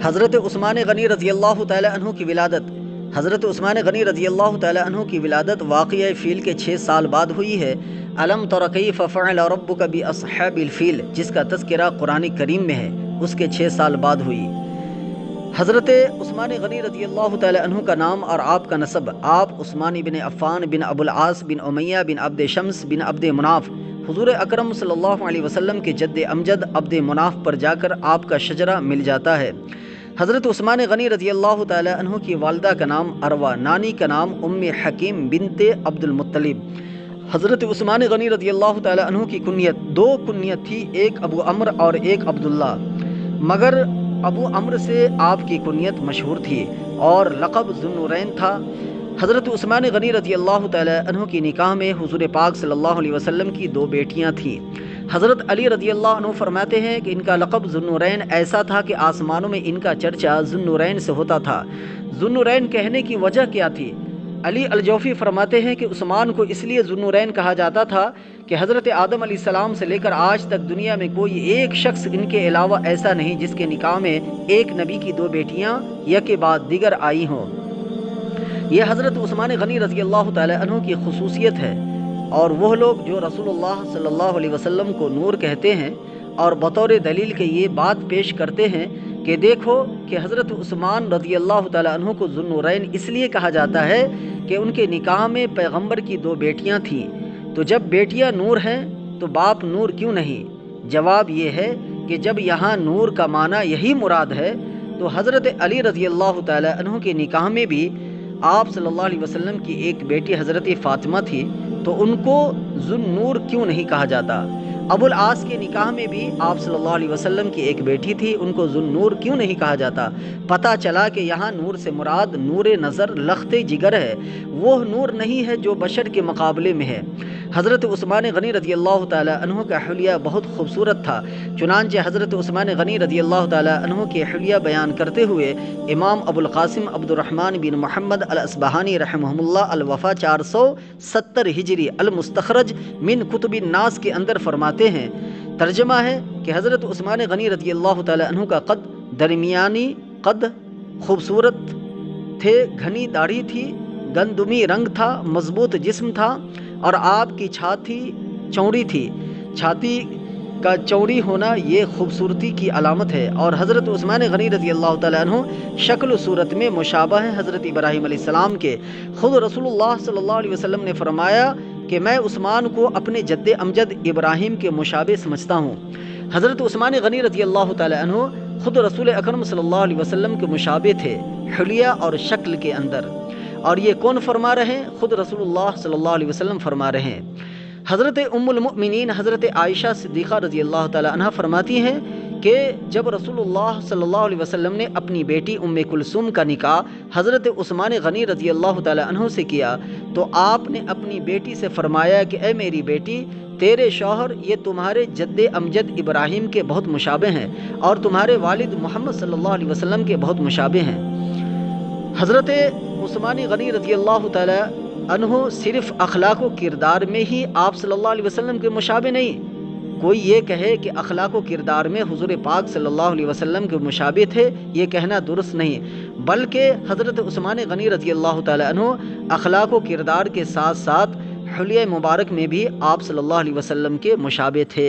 حضرت عثمان غنی رضی اللہ تعالی عنہ کی ولادت۔ حضرت عثمان غنی رضی اللہ تعالی عنہ کی ولادت واقعہ فیل کے 6 سال بعد ہوئی ہے۔ الم تر کیف فعل ربک باصحاب الفیل، جس کا تذکرہ قرآن کریم میں ہے، اس کے 6 سال بعد ہوئی۔ حضرت عثمان غنی رضی اللہ تعالی عنہ کا نام اور آپ کا نسب، آپ عثمان بن عفان بن ابو العاص بن امیہ بن عبد شمس بن عبد مناف، حضور اکرم صلی اللہ علیہ وسلم کے جد امجد عبد مناف پر جا کر آپ کا شجرہ مل جاتا ہے۔ حضرت عثمان غنی رضی اللہ تعالی عنہ کی والدہ کا نام عروہ، نانی کا نام ام حکیم بنت عبد المطلب۔ حضرت عثمان غنی رضی اللہ تعالی عنہ کی کنیت 2 کنیت تھی، ایک ابو عمرو اور ایک عبداللہ، مگر ابو عمرو سے آپ کی کنیت مشہور تھی اور لقب ذو النورین تھا۔ حضرت عثمان غنی رضی اللہ تعالی عنہ کی نکاح میں حضور پاک صلی اللہ علیہ وسلم کی 2 بیٹیاں تھیں۔ حضرت علی رضی اللہ عنہ فرماتے ہیں کہ ان کا لقب ذو النورین ایسا تھا کہ آسمانوں میں ان کا چرچا ذو النورین سے ہوتا تھا۔ ذو النورین کہنے کی وجہ کیا تھی؟ علی الجوفی فرماتے ہیں کہ عثمان کو اس لیے ذو النورین کہا جاتا تھا کہ حضرت آدم علیہ السلام سے لے کر آج تک دنیا میں کوئی ایک شخص ان کے علاوہ ایسا نہیں جس کے نکاح میں ایک نبی کی 2 بیٹیاں یکے بعد دیگر آئی ہوں۔ یہ حضرت عثمان غنی رضی اللہ تعالی عنہ کی خصوصیت ہے، اور وہ لوگ جو رسول اللہ صلی اللہ علیہ وسلم کو نور کہتے ہیں اور بطور دلیل کے یہ بات پیش کرتے ہیں کہ دیکھو کہ حضرت عثمان رضی اللہ تعالی عنہ کو ذو النورین اس لیے کہا جاتا ہے کہ ان کے نکاح میں پیغمبر کی 2 بیٹیاں تھیں، تو جب بیٹیاں نور ہیں تو باپ نور کیوں نہیں؟ جواب یہ ہے کہ جب یہاں نور کا معنی یہی مراد ہے تو حضرت علی رضی اللہ تعالی عنہ کے نکاح میں بھی آپ صلی اللہ علیہ وسلم کی ایک بیٹی حضرت فاطمہ تھی، تو ان کو ذو النور کیوں نہیں کہا جاتا؟ ابو العاص کے نکاح میں بھی آپ صلی اللہ علیہ وسلم کی ایک بیٹی تھی، ان کو ذو النور کیوں نہیں کہا جاتا؟ پتہ چلا کہ یہاں نور سے مراد نور نظر لخت جگر ہے، وہ نور نہیں ہے جو بشر کے مقابلے میں ہے۔ حضرت عثمان غنی رضی اللہ تعالی عنہ کا حلیہ بہت خوبصورت تھا، چنانچہ حضرت عثمان غنی رضی اللہ تعالی عنہ کے حلیہ بیان کرتے ہوئے امام ابو القاسم عبد الرحمن بن محمد الاصبہانی رحمہ اللہ الوفا 470 ہجری المستخرج من کتب الناس کے اندر فرماتے ہیں، ترجمہ ہے کہ حضرت عثمان غنی رضی اللہ تعالی عنہ کا قد درمیانی قد، خوبصورت تھے، گھنی داڑھی تھی، گندمی رنگ تھا، مضبوط جسم تھا، اور آپ کی چھاتی چوڑی تھی۔ چھاتی کا چوڑی ہونا یہ خوبصورتی کی علامت ہے، اور حضرت عثمان غنی رضی اللہ تعالیٰ عنہ شکل و صورت میں مشابہ ہے حضرت ابراہیم علیہ السلام کے۔ خود رسول اللہ صلی اللہ علیہ وسلم نے فرمایا کہ میں عثمان کو اپنے جد امجد ابراہیم کے مشابہ سمجھتا ہوں۔ حضرت عثمان غنی رضی اللہ تعالیٰ عنہ خود رسول اکرم صلی اللہ علیہ وسلم کے مشابہ تھے حلیہ اور شکل کے اندر، اور یہ کون فرما رہے ہیں؟ خود رسول اللہ صلی اللہ علیہ وسلم فرما رہے ہیں۔ حضرت ام المؤمنین حضرت عائشہ صدیقہ رضی اللہ تعالی عنہ فرماتی ہیں کہ جب رسول اللہ صلی اللہ علیہ وسلم نے اپنی بیٹی ام کلثوم کا نکاح حضرت عثمان غنی رضی اللہ تعالی عنہ سے کیا تو آپ نے اپنی بیٹی سے فرمایا کہ اے میری بیٹی، تیرے شوہر یہ تمہارے جد امجد ابراہیم کے بہت مشابہ ہیں، اور تمہارے والد محمد صلی اللہ علیہ وسلم کے بہت مشابہ ہیں۔ حضرت عثمان غنی رضی اللہ تعالی عنہ صرف اخلاق و کردار میں ہی آپ صلی اللہ علیہ وسلم کے مشابہ نہیں، کوئی یہ کہے کہ اخلاق و کردار میں حضور پاک صلی اللہ علیہ وسلم کے مشابہ تھے، یہ کہنا درست نہیں، بلکہ حضرت عثمان غنی رضی اللہ تعالی عنہ اخلاق و کردار کے ساتھ ساتھ حلیہ مبارک میں بھی آپ صلی اللہ علیہ وسلم کے مشابہ تھے۔